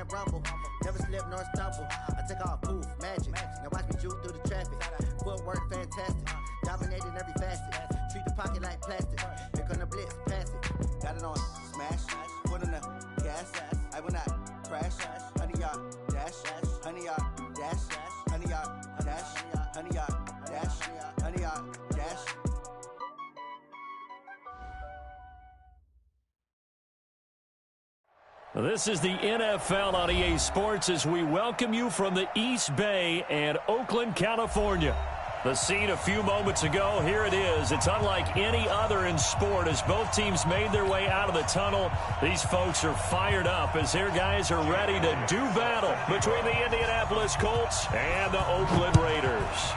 and rumble. Never slip nor stumble. I take off, poof, magic. Now watch me juke through the traffic. Footwork fantastic. Dominating every facet. Treat the pocket like plastic. Here come the blitz, pass it. Got it on, smash. Put on the gas. I will not crash. 100-yard dash. 100-yard dash. 100-yard dash. 100-yard dash. 100-yard dash. This is the NFL on EA Sports as we welcome you from the East Bay and Oakland, California. The scene a few moments ago, here it is. It's unlike any other in sport as both teams made their way out of the tunnel. These folks are fired up as their guys are ready to do battle between the Indianapolis Colts and the Oakland Raiders.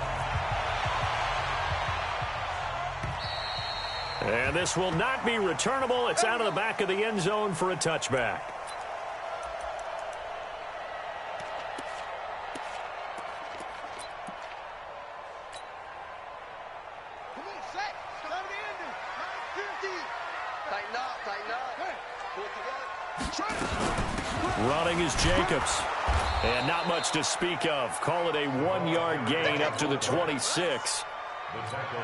And this will not be returnable. It's out of the back of the end zone for a touchback. Running is Jacobs. And not much to speak of. Call it a 1-yard gain up to the 26.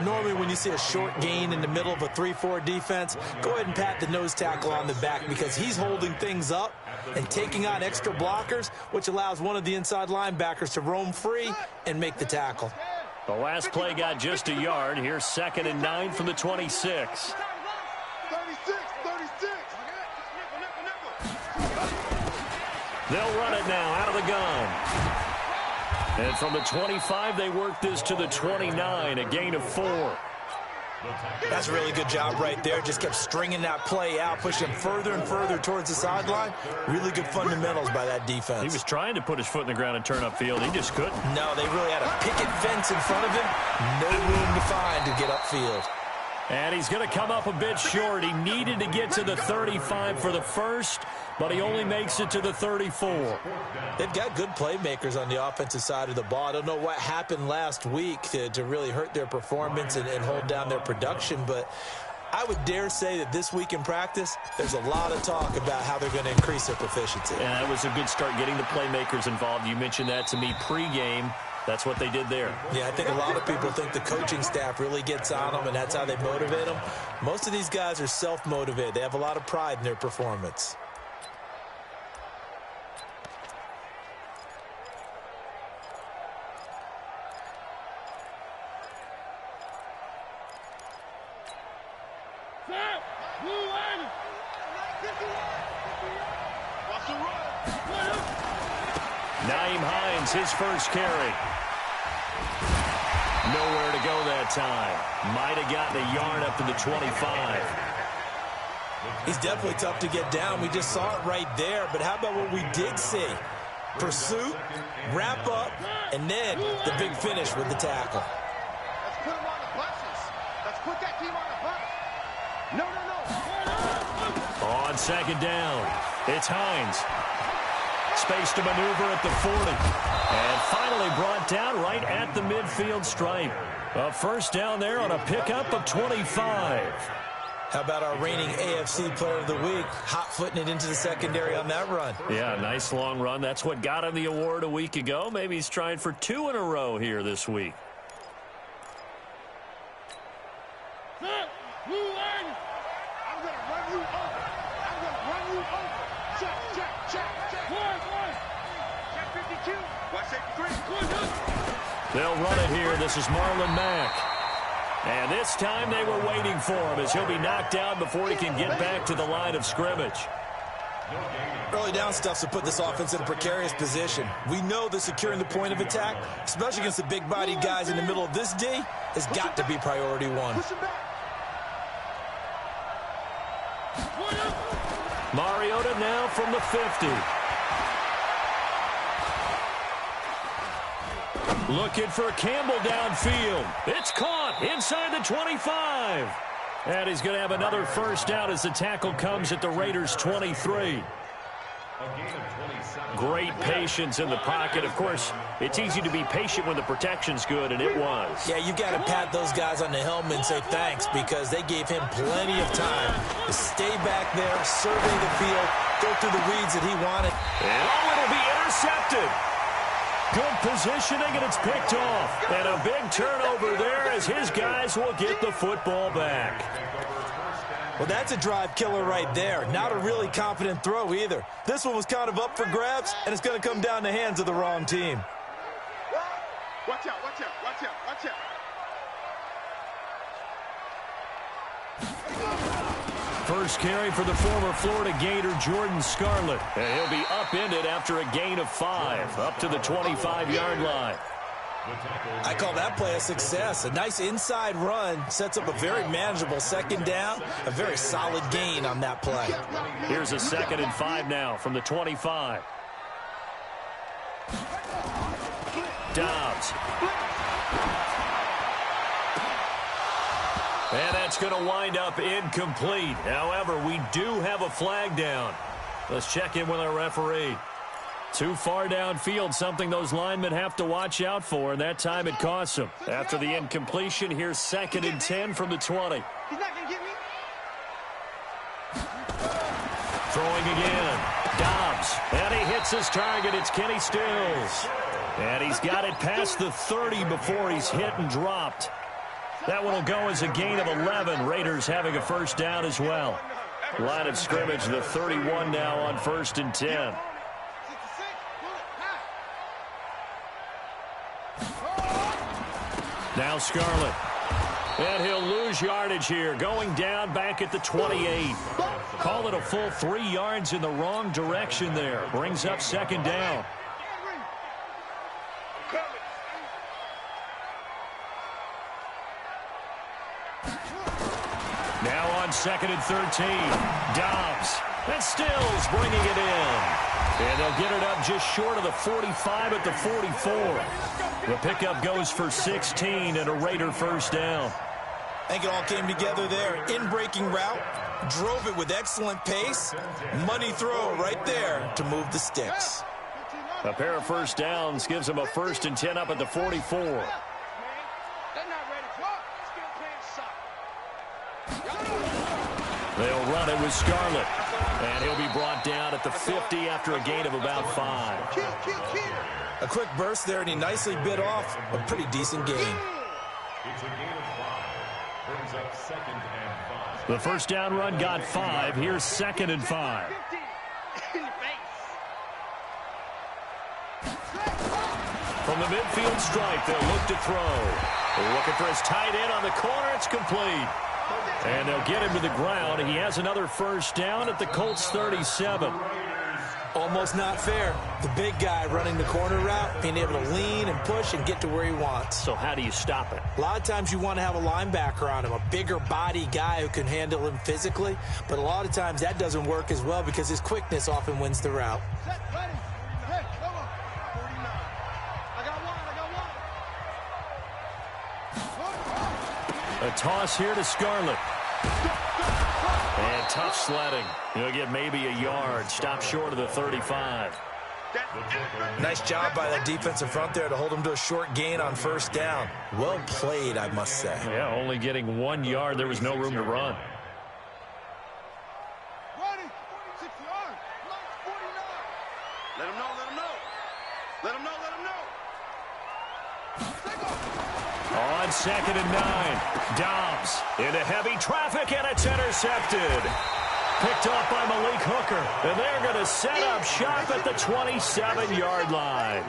Normally when you see a short gain in the middle of a 3-4 defense, go ahead and pat the nose tackle on the back because he's holding things up and taking on extra blockers, which allows one of the inside linebackers to roam free and make the tackle. The last play got just a yard. Here's 2nd and 9 from the 26. They'll run it now out of the gun. And from the 25, they work this to the 29, a gain of 4. That's a really good job right there. Just kept stringing that play out, pushing further and further towards the sideline. Really good fundamentals by that defense. He was trying to put his foot in the ground and turn upfield. He just couldn't. No, they really had a picket fence in front of him. No room to find to get upfield. And he's going to come up a bit short. He needed to get to the 35 for the first, but he only makes it to the 34. They've got good playmakers on the offensive side of the ball. I don't know what happened last week to really hurt their performance and hold down their production, but I would dare say that this week in practice, there's a lot of talk about how they're going to increase their proficiency. And that was a good start getting the playmakers involved. You mentioned that to me pregame. That's what they did there. Yeah, I think a lot of people think the coaching staff really gets on them, and that's how they motivate them. Most of these guys are self-motivated. They have a lot of pride in their performance. Nyheim Hines, his first carry. Nowhere to go that time. Might have gotten a yard up to the 25. He's definitely tough to get down. We just saw it right there. But how about what we did see? Pursuit, wrap up, and then the big finish with the tackle. Let's put him on the buses. Let's put that team on the bus. No. On 2nd down, it's Hines. Space to maneuver at the 40. And finally brought down right at the midfield stripe. A first down there on a pickup of 25. How about our reigning AFC Player of the Week, hot-footing it into the secondary on that run? Yeah, nice long run. That's what got him the award a week ago. Maybe he's trying for 2 in a row here this week. I'm going to run you over. Check. Check 52. Watch 83. They'll run it here. This is Marlon Mack. And this time they were waiting for him as he'll be knocked out before he can get back to the line of scrimmage. Early down stuff to put this offense in a precarious position. We know that securing the point of attack, especially against the big-bodied guys in the middle of this D, has got to be priority one. Mariota now from the 50. Looking for Campbell downfield. It's caught inside the 25. And he's going to have another first down as the tackle comes at the Raiders' 23. Great patience in the pocket. Of course, it's easy to be patient when the protection's good, and it was. Yeah, you got to pat those guys on the helmet and say thanks because they gave him plenty of time to stay back there, survey the field, go through the reads that he wanted. And Good positioning, and it's picked off. And a big turnover there as his guys will get the football back. Well, that's a drive killer right there. Not a really confident throw either. This one was kind of up for grabs, and it's going to come down the hands of the wrong team. Watch out, watch out, watch out, watch out. First carry for the former Florida Gator, Jordan Scarlett. And he'll be upended after a gain of 5, up to the 25-yard line. I call that play a success. A nice inside run sets up a very manageable second down, a very solid gain on that play. Here's a 2nd and 5 now from the 25. Dobbs. And that's going to wind up incomplete. However, we do have a flag down. Let's check in with our referee. Too far downfield, something those linemen have to watch out for, and that time it costs them. After the incompletion, here's 2nd and 10 from the 20. He's not going to get me. Throwing again. Dobbs. And he hits his target. It's Kenny Stills. And he's got it past the 30 before he's hit and dropped. That one will go as a gain of 11. Raiders having a first down as well. Line of scrimmage, the 31 now on 1st and 10. Now Scarlett. And he'll lose yardage here. Going down back at the 28. Call it a full 3 yards in the wrong direction there. Brings up 2nd down. Now on 2nd and 13. Dobbs. And Stills bringing it in. And they'll get it up just short of the 45 at the 44. The pickup goes for 16 and a Raider first down. I think it all came together there. In-breaking route. Drove it with excellent pace. Money throw right there to move the sticks. A pair of first downs gives them a 1st and 10 up at the 44. They'll run it with Scarlett. And he'll be brought down at the 50 after a gain of about 5. A quick burst there, and he nicely bit off a pretty decent gain. It's a gain of 5. Brings up 2nd and 5. The first down run got 5. Here's 2nd and 5. From the midfield stripe, they'll look to throw. They're looking for his tight end on the corner. It's complete. And they'll get him to the ground. He has another first down at the Colts 37. Almost not fair. The big guy running the corner route, being able to lean and push and get to where he wants. So how do you stop it? A lot of times you want to have a linebacker on him, a bigger body guy who can handle him physically. But a lot of times that doesn't work as well because his quickness often wins the route. A toss here to Scarlett. And tough sledding. He'll get maybe a yard. Stop short of the 35. Nice job by that defensive front there to hold him to a short gain on first down. Well played, I must say. Yeah, only getting 1 yard. There was no room to run. Let him know, let him know. Let him know, let him know. On 2nd and 9. Dobbs into heavy traffic, and it's intercepted. Picked off by Malik Hooker. And they're going to set up shop at the 27-yard line.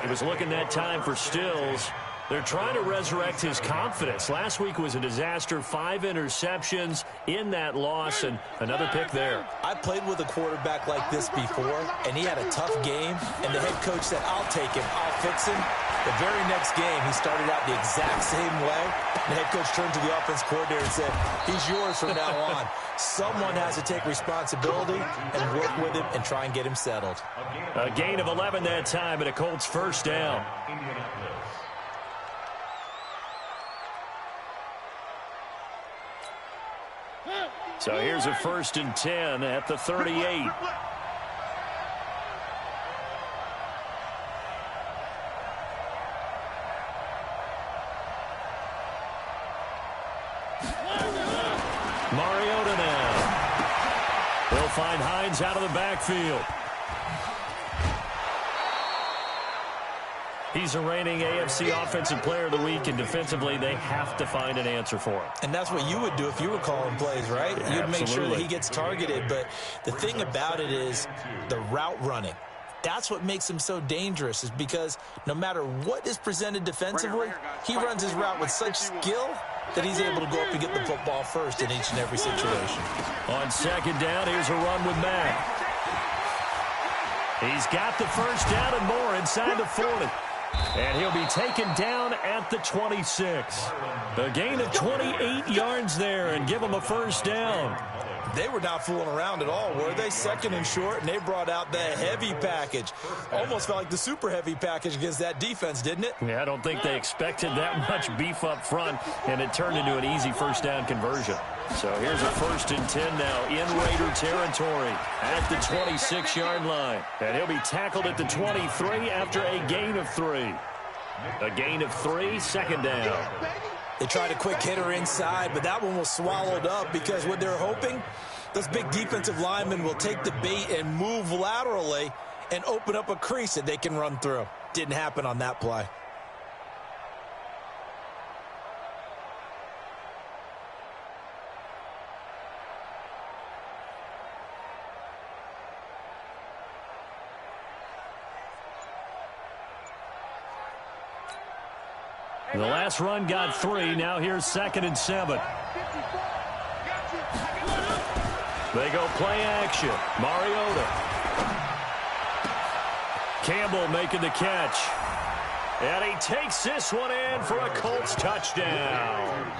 He was looking that time for Stills. They're trying to resurrect his confidence. Last week was a disaster. 5 interceptions in that loss, and another pick there. I played with a quarterback like this before, and he had a tough game, and the head coach said, I'll take him, I'll fix him. The very next game, he started out the exact same way. The head coach turned to the offense coordinator and said, he's yours from now on. Someone has to take responsibility and work with him and try and get him settled. A gain of 11 that time, and a Colts first down. So here's a 1st and 10 at the 38. Mariota now. They'll find Hines out of the backfield. He's a reigning AFC Offensive Player of the Week, and defensively, they have to find an answer for him. And that's what you would do if you were calling plays, right? Yeah, You'd make sure that absolutely. he gets targeted. But the thing about it is the route running. That's what makes him so dangerous, is because no matter what is presented defensively, he runs his route with such skill that he's able to go up and get the football first in each and every situation. On second down, here's a run with Mack. He's got the first down and more inside the 40. And he'll be taken down at the 26. A gain of 28 yards there and give him a first down. They were not fooling around at all, were they? Second and short, and they brought out the heavy package. Almost felt like the super heavy package against that defense, didn't it? Yeah, I don't think they expected that much beef up front, and it turned into an easy first down conversion. So here's a 1st and 10 now in Raider territory at the 26-yard line. And he'll be tackled at the 23 after a gain of 3. A gain of 3, second down. They tried a quick hitter inside, but that one was swallowed up because what they're hoping, those big defensive linemen will take the bait and move laterally and open up a crease that they can run through. Didn't happen on that play. The last run got 3. Now here's 2nd and 7. They go play action. Mariota. Campbell making the catch. And he takes this one in for a Colts touchdown.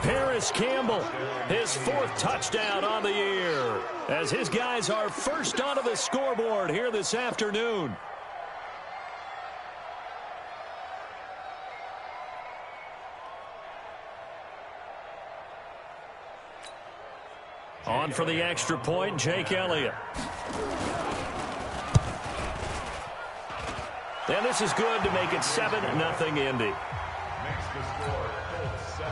Paris Campbell, his 4th touchdown on the year, as his guys are first onto the scoreboard here this afternoon. On for the extra point, Jake Elliott. And this is good to make it 7-0 Indy. Makes the score Colts 7,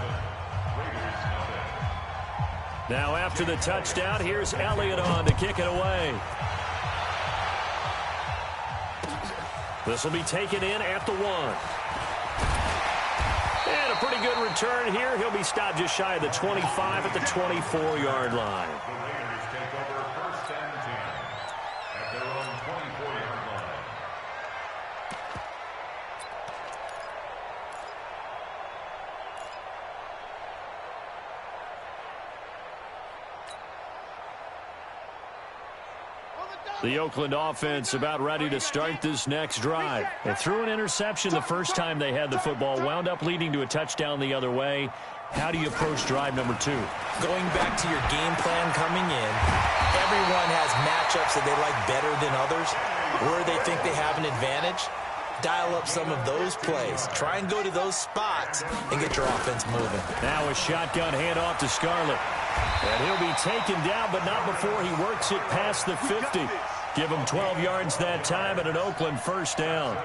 Raiders nothing. Now after the touchdown, here's Elliott on to kick it away. This will be taken in at the 1. And a pretty good return here. He'll be stopped just shy of the 25 at the 24-yard line. The Raiders take over 1st and 10 at their own 24-yard line. The Oakland offense about ready to start this next drive. They threw an interception the first time they had the football, wound up leading to a touchdown the other way. How do you approach drive number 2? Going back to your game plan coming in, everyone has matchups that they like better than others, where they think they have an advantage. Dial up some of those plays. Try and go to those spots and get your offense moving. Now a shotgun handoff to Scarlett. And he'll be taken down, but not before he works it past the 50. Give him 12 yards that time and an Oakland first down.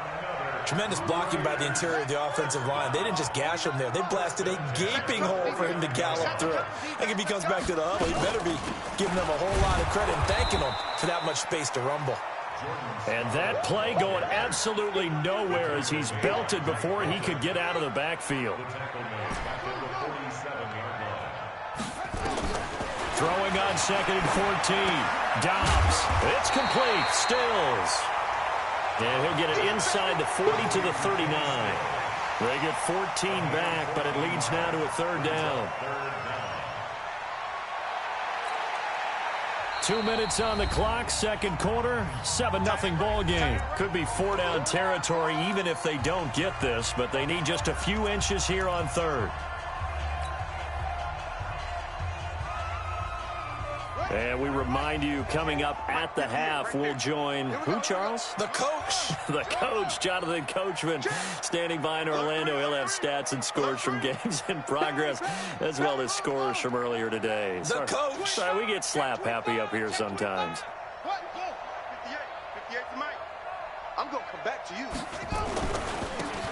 Tremendous blocking by the interior of the offensive line. They didn't just gash him there. They blasted a gaping hole for him to gallop through. I think if he comes back to the huddle, he better be giving them a whole lot of credit and thanking them for that much space to rumble. And that play going absolutely nowhere as he's belted before he could get out of the backfield. Throwing on 2nd and 14. Dobbs. It's complete. Stills. And he'll get it inside the 40 to the 39. They get 14 back, but it leads now to a 3rd down. 2 minutes on the clock, 2nd quarter, 7-0 ball game. Could be 4-down territory even if they don't get this, but they need just a few inches here on 3rd. And we remind you, coming up at the half, we'll join who, Charles? The coach. The coach, Jonathan Coachman, standing by in Orlando. He'll have stats and scores from games in progress, as well as scores from earlier today. The coach. Sorry, we get slap happy up here sometimes. 58 to Mike. I'm going to come back to you.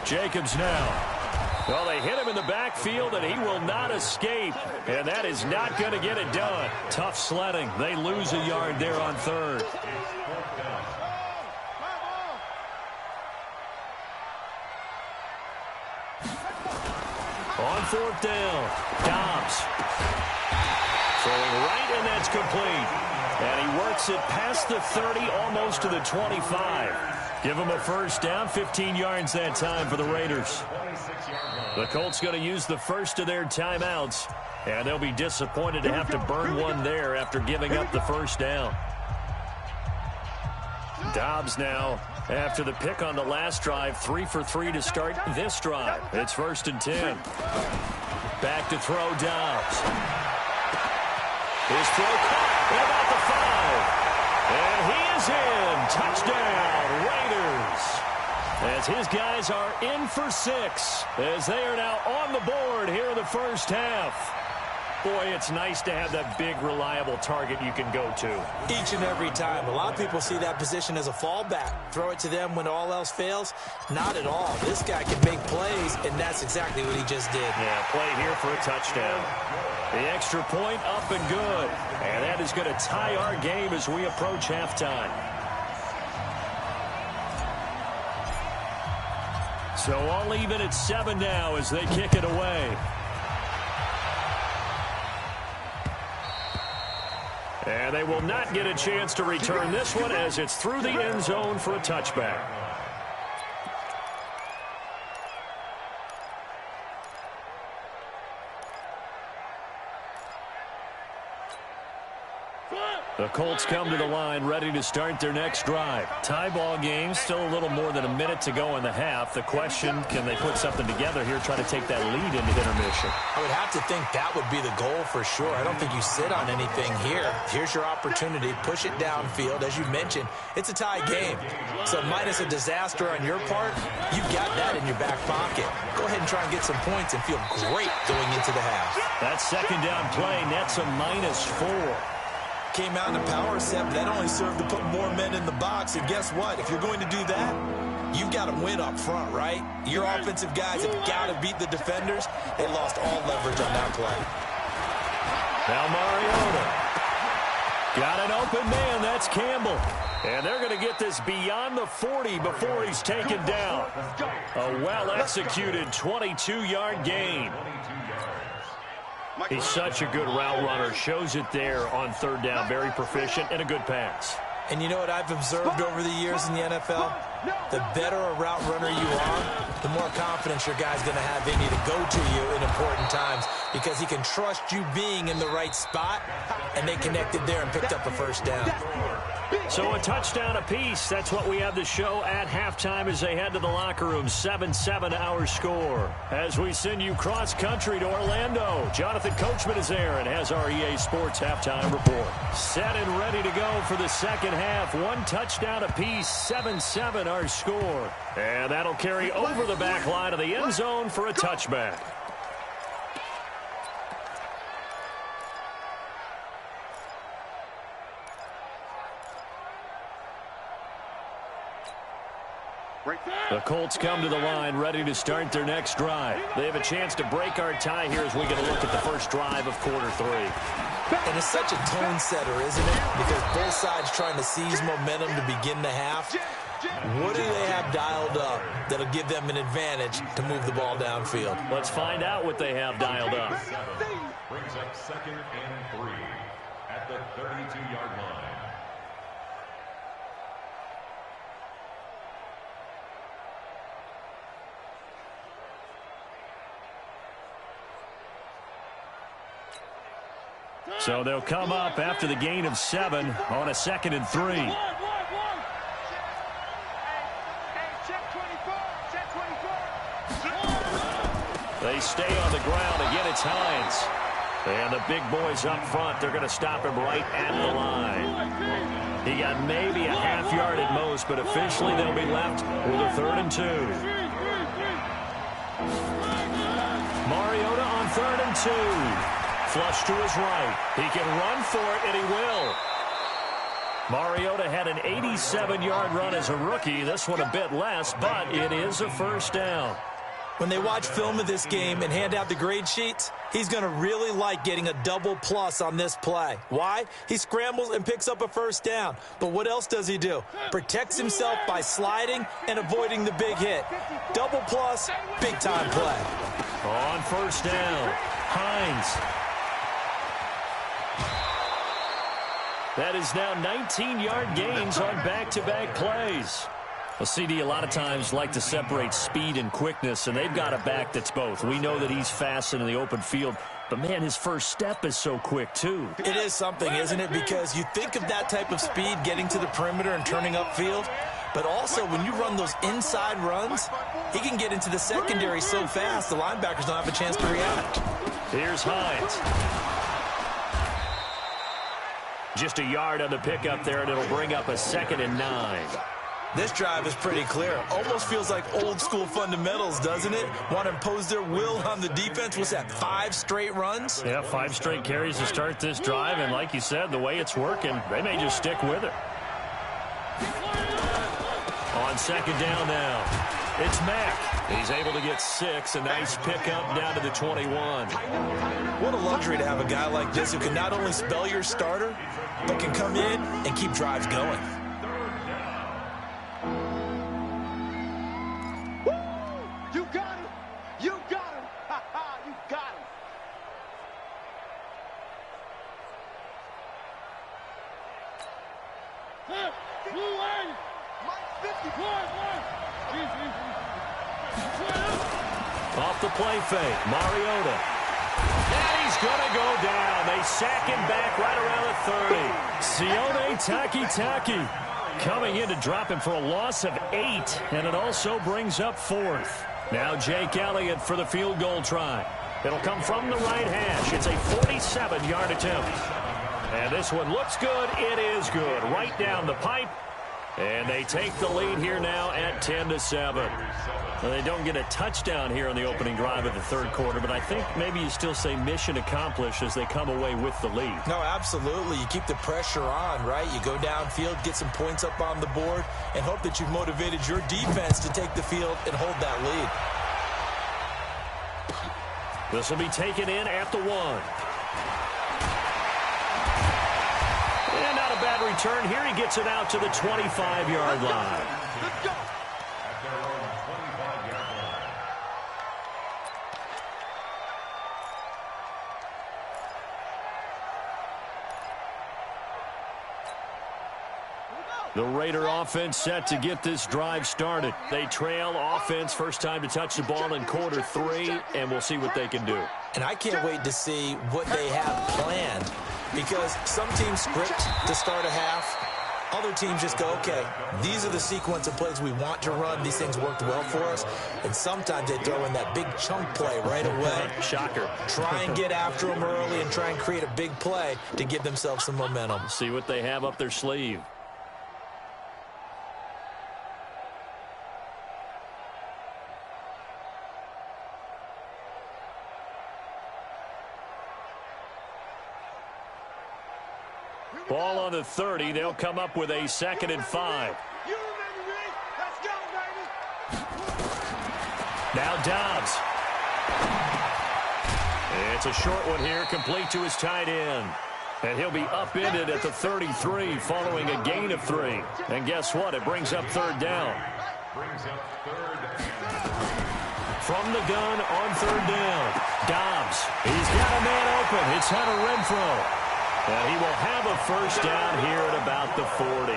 Jacobs now. Well, they hit him in the backfield, and he will not escape. And that is not going to get it done. Tough sledding. They lose a yard there on 3rd. On 4th down, Dobbs. Throwing right, and that's complete. And he works it past the 30, almost to the 25. Give him a first down, 15 yards that time for the Raiders. The Colts going to use the first of their timeouts, and they'll be disappointed to have to burn one there after giving up the first down. Dobbs now, after the pick on the last drive, 3 for 3 to start this drive. It's 1st and 10. Back to throw Dobbs. His throw caught about the 5. And he is in. Touchdown, Raiders. As his guys are in for 6, as they are now on the board here in the first half. Boy, it's nice to have that big, reliable target you can go to. Each and every time. A lot of people see that position as a fallback. Throw it to them when all else fails. Not at all. This guy can make plays, and that's exactly what he just did. Yeah, play here for a touchdown. The extra point up and good. And that is going to tie our game as we approach halftime. So all even at 7 now as they kick it away. And they will not get a chance to return this one as it's through the end zone for a touchback. The Colts come to the line ready to start their next drive. Tie ball game, still a little more than a minute to go in the half. The question, can they put something together here, try to take that lead into intermission? I would have to think that would be the goal for sure. I don't think you sit on anything here. Here's your opportunity. Push it downfield. As you mentioned, it's a tie game. So minus a disaster on your part, you've got that in your back pocket. Go ahead and try and get some points and feel great going into the half. That second down play nets a -4. Came out in a power set, but that only served to put more men in the box. And guess what? If you're going to do that, you've got to win up front, right? Your offensive guys have got to beat the defenders. They lost all leverage on that play. Now Mariota. Got an open man. That's Campbell. And they're going to get this beyond the 40 before he's taken down. A well-executed 22-yard gain. He's such a good route runner. Shows it there on 3rd down. Very proficient and a good pass. And you know what I've observed over the years in the NFL? The better a route runner you are, the more confidence your guy's going to have in you to go to you in important times because he can trust you being in the right spot, and they connected there and picked up a first down. So a touchdown apiece. That's what we have to show at halftime as they head to the locker room. 7-7 our score. As we send you cross-country to Orlando, Jonathan Coachman is there and has our EA Sports halftime report. Set and ready to go for the second half. 1 touchdown apiece, 7-7 our score. And that'll carry over the back line of the end zone for a touchback. The Colts come to the line ready to start their next drive. They have a chance to break our tie here as we get a look at the first drive of quarter 3. And it's such a tone setter, isn't it? Because both sides trying to seize momentum to begin the half. What do they have dialed up that'll give them an advantage to move the ball downfield? Let's find out what they have dialed up. Brings up 2nd and 3 at the 32-yard line. So they'll come up after the gain of 7 on a 2nd and 3. They stay on the ground. Again, it's Hines. And the big boys up front, they're going to stop him right at the line. He got maybe a half yard at most, but officially they'll be left with a 3rd and 2. Mariota on 3rd and 2. Flush to his right. He can run for it, and he will. Mariota had an 87-yard run as a rookie. This one a bit less, but it is a first down. When they watch film of this game and hand out the grade sheets, he's going to really like getting a double plus on this play. Why? He scrambles and picks up a first down. But what else does he do? Protects himself by sliding and avoiding the big hit. Double plus, big-time play. On first down, Hines. That is now 19-yard gains on back-to-back plays. Well, CD a lot of times like to separate speed and quickness, and they've got a back that's both. We know that he's fast in the open field, but, man, his first step is so quick, too. It is something, isn't it? Because you think of that type of speed getting to the perimeter and turning upfield, but also when you run those inside runs, he can get into the secondary so fast the linebackers don't have a chance to react. Here's Hines. Just a yard on the pickup there, and it'll bring up a 2nd and 9. This drive is pretty clear. Almost feels like old-school fundamentals, doesn't it? Want to impose their will on the defense. What's that, 5 straight runs? Yeah, 5 straight carries to start this drive, and like you said, the way it's working, they may just stick with it. On 2nd down now, it's Mack. He's able to get 6, a nice pickup down to the 21. What a luxury to have a guy like this who can not only spell your starter, but can come in and keep drives going. You got him. You got him. Ha ha, you got him. Off the play fake, Mariota. And he's going to go down. They sack him back right around the 30. Sione Takitaki coming in to drop him for a loss of 8, and it also brings up 4th. Now Jake Elliott for the field goal try. It'll come from the right hash. It's a 47-yard attempt. And this one looks good. It is good. Right down the pipe. And they take the lead here now at 10-7. Well, they don't get a touchdown here on the opening drive of the third quarter, but I think maybe you still say mission accomplished as they come away with the lead. No, absolutely. You keep the pressure on, right? You go downfield, get some points up on the board, and hope that you've motivated your defense to take the field and hold that lead. This will be taken in at the 1. And not a bad return here. He gets it out to the 25-yard line. Let's go. At their own 25-yard line. The Raider offense set to get this drive started. They trail offense, first time to touch the ball in quarter 3, and we'll see what they can do. And I can't wait to see what they have planned, because some teams script to start a half. Other teams just go, okay, these are the sequence of plays we want to run. These things worked well for us. And sometimes they throw in that big chunk play right away. Shocker. Try and get after them early and try and create a big play to give themselves some momentum. See what they have up their sleeve. Ball on the 30. They'll come up with a 2nd and 5. You remember me? Let's go, baby. Now Dobbs. It's a short one here, complete to his tight end. And he'll be upended at the 33 following a gain of 3. And guess what? It brings up 3rd down. Brings up 3rd. From the gun on 3rd down. Dobbs. He's got a man open. It's Hunter Renfrow. And he will have a first down here at about the 40.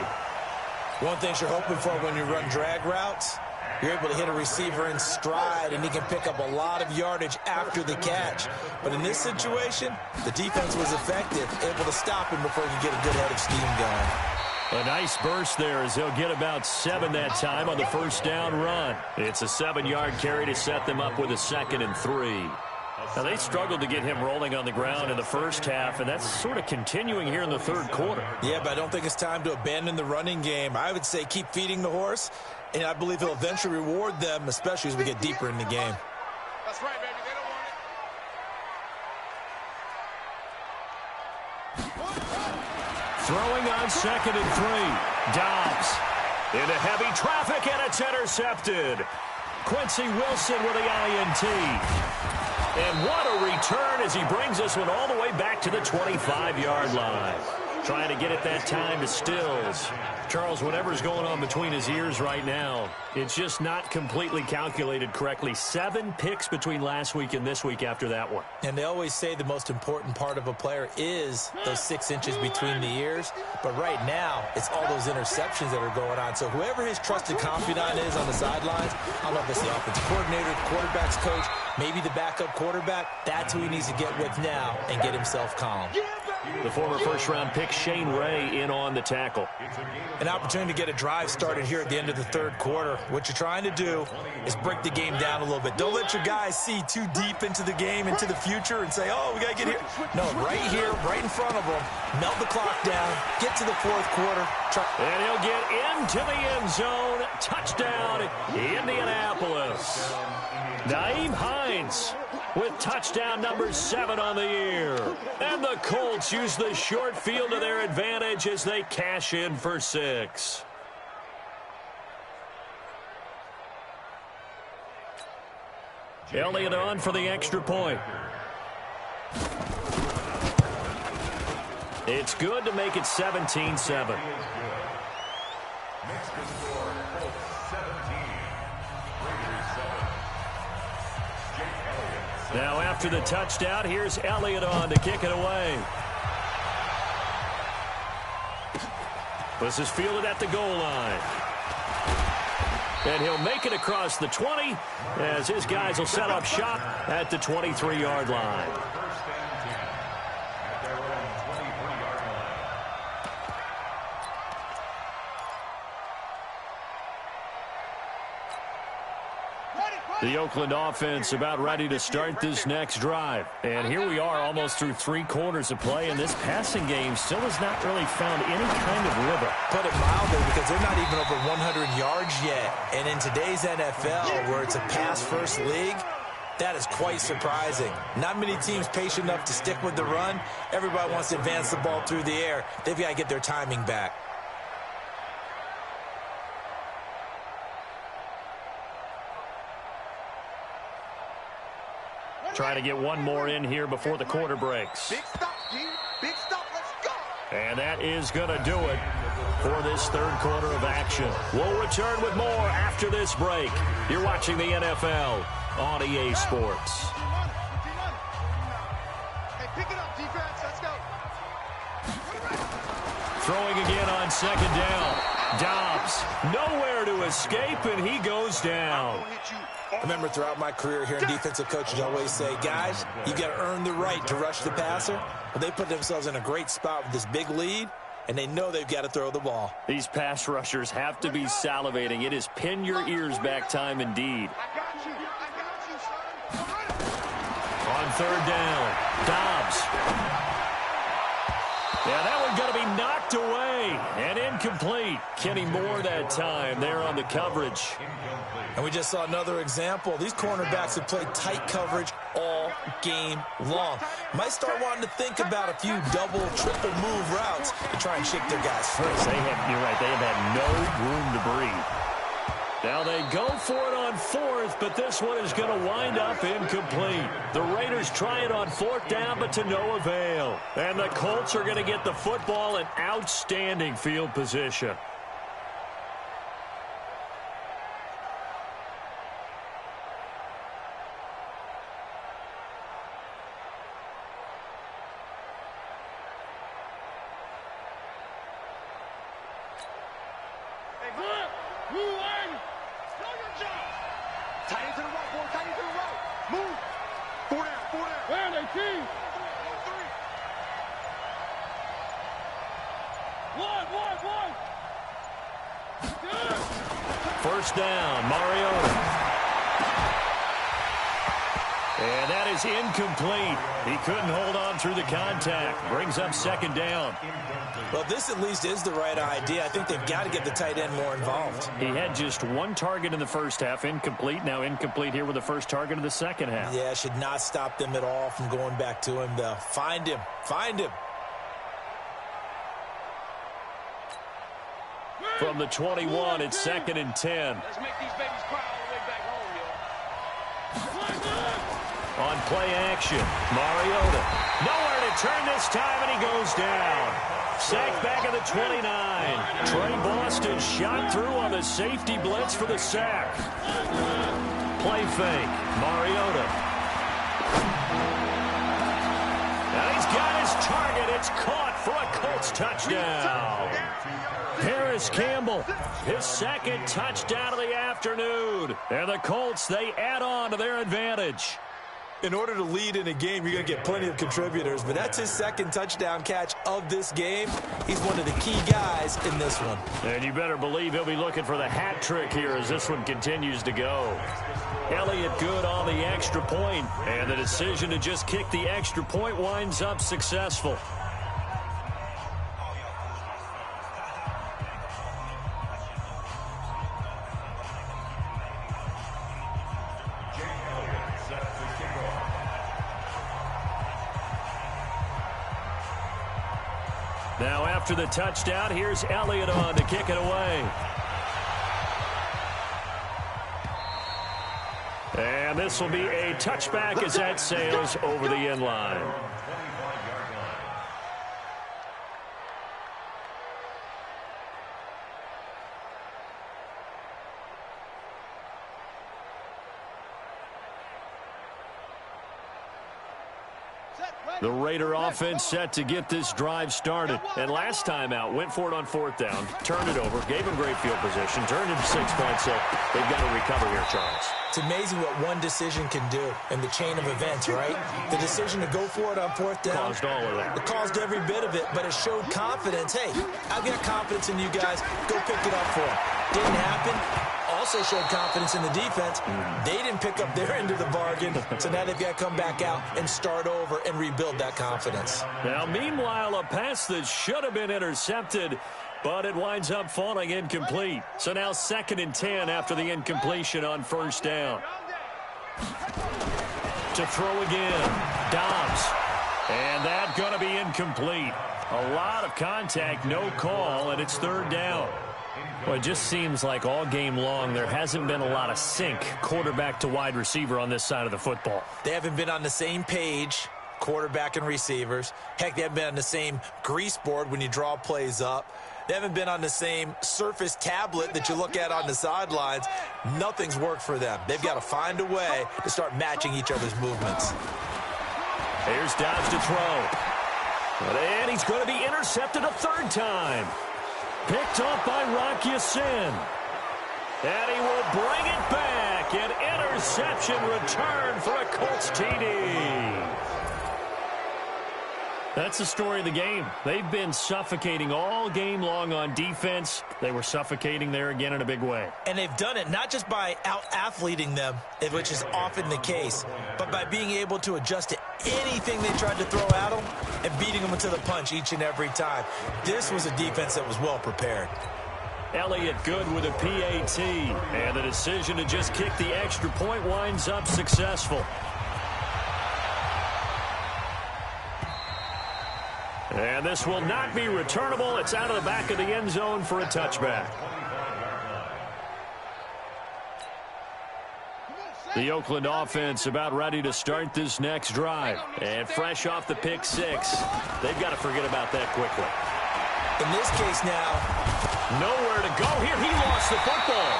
One thing you're hoping for when you run drag routes, you're able to hit a receiver in stride, and he can pick up a lot of yardage after the catch. But in this situation, the defense was effective, able to stop him before he could get a good head of steam going. A nice burst there as he'll get about 7 that time on the first down run. It's a 7-yard carry to set them up with a 2nd and 3. Now, they struggled to get him rolling on the ground in the first half, and that's sort of continuing here in the third quarter. Yeah, but I don't think it's time to abandon the running game. I would say keep feeding the horse, and I believe he'll eventually reward them, especially as we get deeper in the game. That's right, baby. They don't want it. Throwing on 2nd and 3. Dobbs into heavy traffic, and it's intercepted. Quincy Wilson with the INT. And what a return as he brings this one all the way back to the 25-yard line. Trying to get it that time to Stills. Charles, whatever's going on between his ears right now, it's just not completely calculated correctly. 7 picks between last week and this week after that one. And they always say the most important part of a player is those 6 inches between the ears. But right now, it's all those interceptions that are going on. So whoever his trusted confidant is on the sidelines, I don't know if it's the offensive coordinator, the quarterback's coach, maybe the backup quarterback, that's who he needs to get with now and get himself calm. The former first-round pick, Shane Ray, in on the tackle. An opportunity to get a drive started here at the end of the third quarter. What you're trying to do is break the game down a little bit. Don't let your guys see too deep into the game, into the future, and say, oh, we got to get here. No, right here, right in front of them, melt the clock down, get to the fourth quarter. And he'll get into the end zone. Touchdown, Indianapolis. Nyheim Hines with touchdown number 7 on the year. And the Colts use the short field to their advantage as they cash in for 6. Elliott on for the extra point. It's good to make it 17-7. Now after the touchdown, here's Elliott on to kick it away. This is fielded at the goal line. And he'll make it across the 20 as his guys will set up shop at the 23-yard line. The Oakland offense about ready to start this next drive. And here we are almost through 3 quarters of play, and this passing game still has not really found any kind of rhythm. Put it mildly, because they're not even over 100 yards yet. And in today's NFL, where it's a pass-first league, that is quite surprising. Not many teams patient enough to stick with the run. Everybody wants to advance the ball through the air. They've got to get their timing back. Trying to get one more in here before the quarter breaks. Big stop, G. Big stop. Let's go. And that is going to do it for this third quarter of action. We'll return with more after this break. You're watching the NFL on EA Sports. Hey, pick it up, defense. Let's go. Throwing again on second down. Dobbs nowhere to escape, and he goes down. I remember throughout my career hearing defensive coaches always say, guys, you got to earn the right to rush the passer. Well, they put themselves in a great spot with this big lead, and they know they've got to throw the ball. These pass rushers have to be salivating. It is pin your ears back time indeed. I got you, son. On third down, Dobbs. Yeah, that one's going to be knocked away and incomplete. Kenny Moore that time there on the coverage. And we just saw another example. These cornerbacks have played tight coverage all game long. Might start wanting to think about a few double, triple move routes to try and shake their guys first. You're right, they have had no room to breathe. Now they go for it on 4th, but this one is going to wind up incomplete. The Raiders try it on 4th down, but to no avail. And the Colts are going to get the football in outstanding field position. First down, Mariota. And that is incomplete. He couldn't hold on through the contact. Brings up second down. Well, this at least is the right idea. I think they've got to get the tight end more involved. He had just 1 target in the first half, incomplete. Now incomplete here with the first target of the second half. Yeah, should not stop them at all from going back to him, though. Find him. Find him. From the 21, it's 2nd and 10. Let's make these babies cry all the way back home, yo. On play action, Mariota. Nowhere to return this time, and he goes down. Sacked back at the 29. Trey Boston shot through on the safety blitz for the sack. Play fake. Mariota. And he's got his target. It's caught for a Colts touchdown. Harris Campbell, his second touchdown of the afternoon. And the Colts, they add on to their advantage. In order to lead in a game, you're going to get plenty of contributors, but that's his second touchdown catch of this game. He's one of the key guys in this one. And you better believe he'll be looking for the hat trick here as this one continues to go. Elliott good on the extra point, and the decision to just kick the extra point winds up successful. Now after the touchdown, here's Elliott on to kick it away. And this will be a touchback as that sails over the end line. The Raider offense set to get this drive started. And last time out, went for it on fourth down, turned it over, gave him great field position, turned it 6 points, so they've got to recover here, Charles. It's amazing what one decision can do in the chain of events, right? The decision to go for it on fourth down. Caused all of that. It caused every bit of it, but it showed confidence. Hey, I've got confidence in you guys. Go pick it up for him. Didn't happen. Also showed confidence in the defense. They didn't pick up their end of the bargain, so now they've got to come back out and start over and rebuild that confidence. Now, meanwhile, a pass that should have been intercepted, but it winds up falling incomplete. So now 2nd and 10 after the incompletion on first down. To throw again, Dobbs. And that's going to be incomplete. A lot of contact, no call, and it's 3rd down. Well, it just seems like all game long there hasn't been a lot of sync quarterback to wide receiver on this side of the football. They haven't been on the same page, quarterback and receivers. Heck, they haven't been on the same grease board when you draw plays up. They haven't been on the same surface tablet that you look at on the sidelines. Nothing's worked for them. They've got to find a way to start matching each other's movements. Here's Dobbs to throw. And he's going to be intercepted a 3rd time. Picked up by Rock Ya-Sin. And he will bring it back. An interception return for a Colts TD. That's the story of the game. They've been suffocating all game long on defense. They were suffocating there again in a big way. And they've done it not just by out-athleting them, which is often the case, but by being able to adjust to anything they tried to throw at them and beating them to the punch each and every time. This was a defense that was well prepared. Elliott good with a PAT. And the decision to just kick the extra point winds up successful. And this will not be returnable. It's out of the back of the end zone for a touchback. The Oakland offense about ready to start this next drive. And fresh off the pick 6, they've got to forget about that quickly. In this case now, nowhere to go here. He lost the football.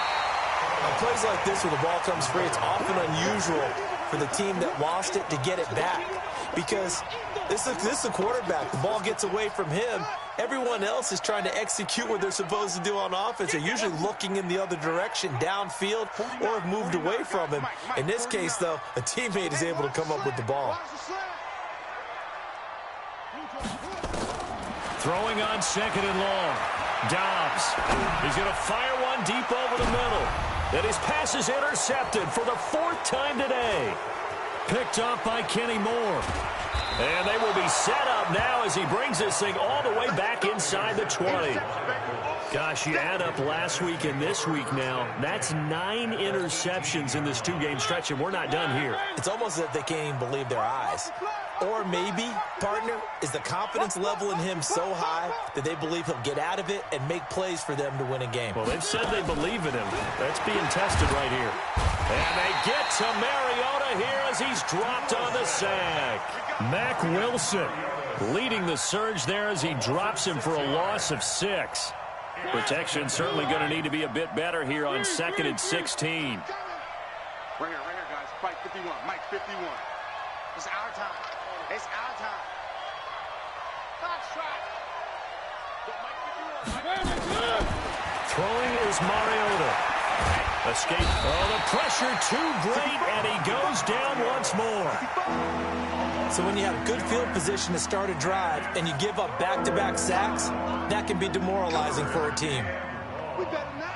On plays like this where the ball comes free, it's often unusual for the team that lost it to get it back. Because this is a quarterback. The ball gets away from him. Everyone else is trying to execute what they're supposed to do on offense. They're usually looking in the other direction, downfield, or have moved away from him. In this case, though, a teammate is able to come up with the ball. Throwing on 2nd and long. Dobbs. He's going to fire one deep over the middle. And his pass is intercepted for the 4th time today. Picked up by Kenny Moore. And they will be set up now as he brings this thing all the way back inside the 20. Gosh, you add up last week and this week now, that's 9 interceptions in this 2-game stretch, and we're not done here. It's almost as if they can't even believe their eyes. Or maybe, partner, is the confidence level in him so high that they believe he'll get out of it and make plays for them to win a game. Well, they've said they believe in him. That's being tested right here. And they get to Mariota here as he's dropped on the sack. Zach Wilson leading the surge there as he drops him for a loss of 6. Protection certainly going to need to be a bit better here on 2nd and 16. Right here, guys. Fight 51. Mike 51. It's our time. It's our time. Fox strike. Throwing is Mariota. Escape. Oh, the pressure too great, and he goes down once more. So when you have good field position to start a drive and you give up back-to-back sacks, that can be demoralizing for a team. We better not.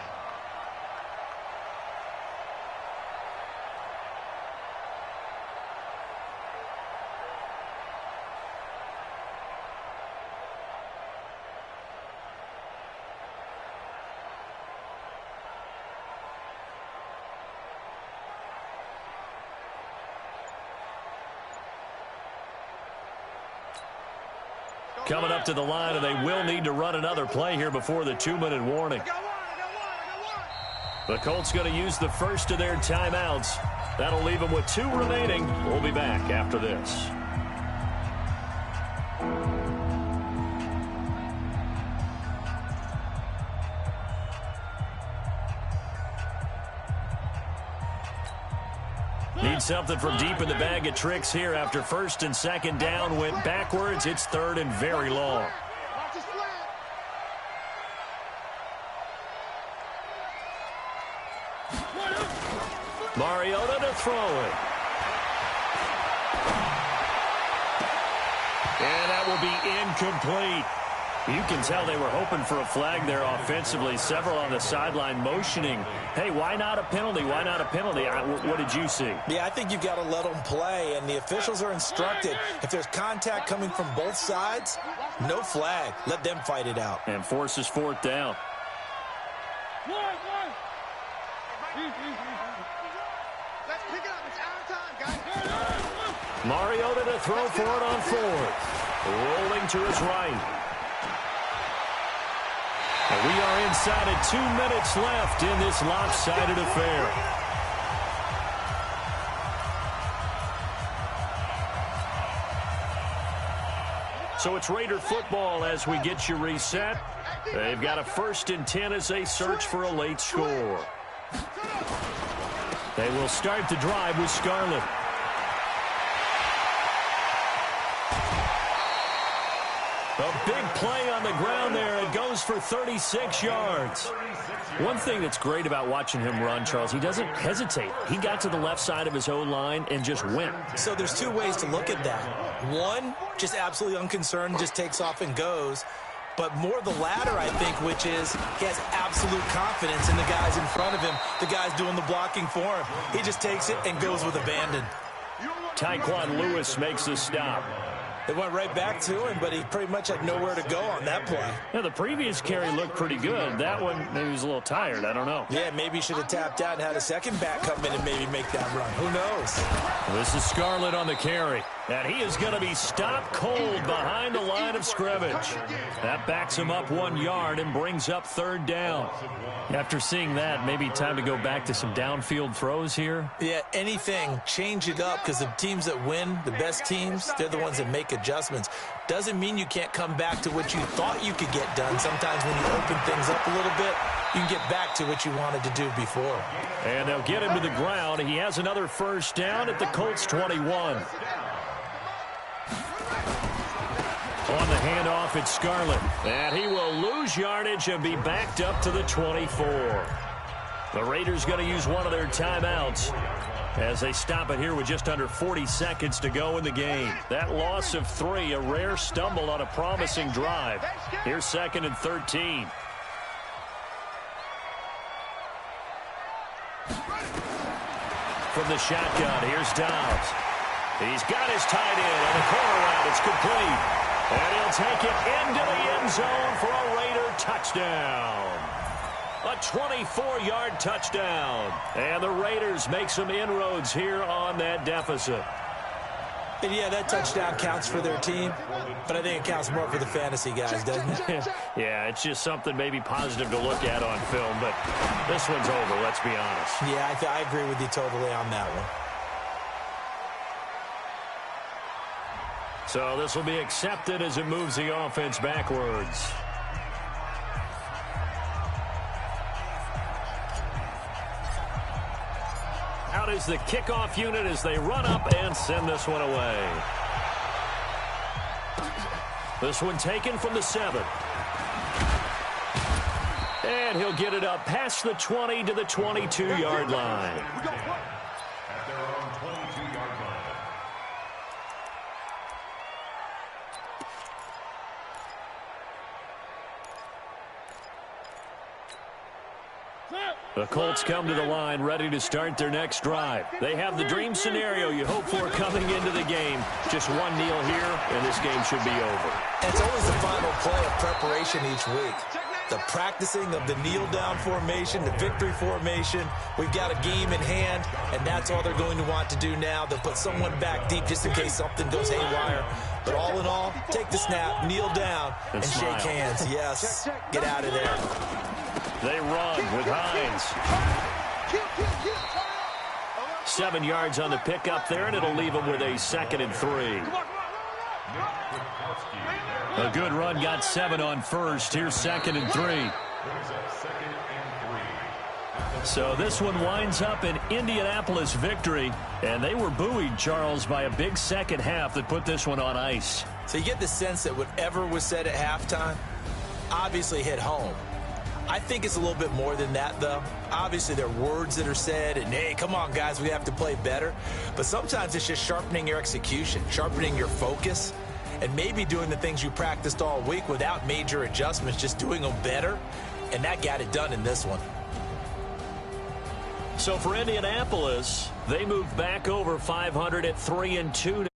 Coming up to the line, and they will need to run another play here before the 2-minute warning. The Colts going to use the first of their timeouts. That'll leave them with 2 remaining. We'll be back after this. Need something from deep in the bag of tricks here after 1st and 2nd down. Went backwards. It's 3rd and very long. Mariota to throw it. And that will be incomplete. You can tell they were hoping for a flag there offensively. Several on the sideline motioning, hey, why not a penalty? Why not a penalty? What did you see? Yeah, I think you've got to let them play, and the officials are instructed. If there's contact coming from both sides, no flag. Let them fight it out. And forces 4th down. Let's pick it up. It's our time, guys. Mariota to throw for it on 4th. Rolling to his right. And we are inside of 2 minutes left in this lopsided affair. So it's Raider football as we get you reset. They've got a 1st and 10 as they search for a late score. They will start the drive with Scarlett. A big play on the ground there. It goes for 36 yards. One thing that's great about watching him run, Charles, he doesn't hesitate. He got to the left side of his O-line and just went. So there's 2 ways to look at that. One, just absolutely unconcerned, just takes off and goes. But more the latter, I think, which is he has absolute confidence in the guys in front of him, the guys doing the blocking for him. He just takes it and goes with abandon. Tyquan Lewis makes the stop. It went right back to him, but he pretty much had nowhere to go on that play. Yeah, the previous carry looked pretty good. That one, maybe he was a little tired. I don't know. Yeah, maybe he should have tapped out and had a second back come in and maybe make that run. Who knows? This is Scarlett on the carry. And he is going to be stopped cold behind the line of scrimmage. That backs him up 1 yard and brings up 3rd down. After seeing that, maybe time to go back to some downfield throws here. Yeah, anything. Change it up because the teams that win, the best teams, they're the ones that make adjustments. Doesn't mean you can't come back to what you thought you could get done. Sometimes when you open things up a little bit, you can get back to what you wanted to do before. And they'll get him to the ground. He has another 1st down at the Colts 21. On the handoff, it's Scarlett. And he will lose yardage and be backed up to the 24. The Raiders going to use one of their timeouts as they stop it here with just under 40 seconds to go in the game. That loss of 3, a rare stumble on a promising drive. Here's 2nd and 13. From the shotgun, here's Dobbs. He's got his tight end on the corner route. It's complete. And he'll take it into the end zone for a Raider touchdown. A 24-yard touchdown. And the Raiders make some inroads here on that deficit. And yeah, that touchdown counts for their team, but I think it counts more for the fantasy guys, doesn't it? Yeah, it's just something maybe positive to look at on film, but this one's over, let's be honest. Yeah, I agree with you totally on that one. So this will be accepted as it moves the offense backwards. Out is the kickoff unit as they run up and send this one away. This one taken from the 7. And he'll get it up past the 20 to the 22-yard line. At their own 22-yard line. The Colts come to the line ready to start their next drive. They have the dream scenario you hope for coming into the game. Just one kneel here, and this game should be over. It's always the final play of preparation each week. The practicing of the kneel-down formation, the victory formation. We've got a game in hand, and that's all they're going to want to do now. They'll put someone back deep just in case something goes haywire. But all in all, take the snap, kneel down, and shake hands. Yes, get out of there. They run with Hines. 7 yards on the pickup there, and it'll leave them with a 2nd and 3. A good run got 7 on first. Here's 2nd and 3. So this one winds up an Indianapolis victory, and they were buoyed, Charles, by a big second half that put this one on ice. So you get the sense that whatever was said at halftime obviously hit home. I think it's a little bit more than that, though. Obviously, there are words that are said, and, hey, come on, guys, we have to play better. But sometimes it's just sharpening your execution, sharpening your focus, and maybe doing the things you practiced all week without major adjustments, just doing them better, and that got it done in this one. So for Indianapolis, they moved back over 500 at 3-2.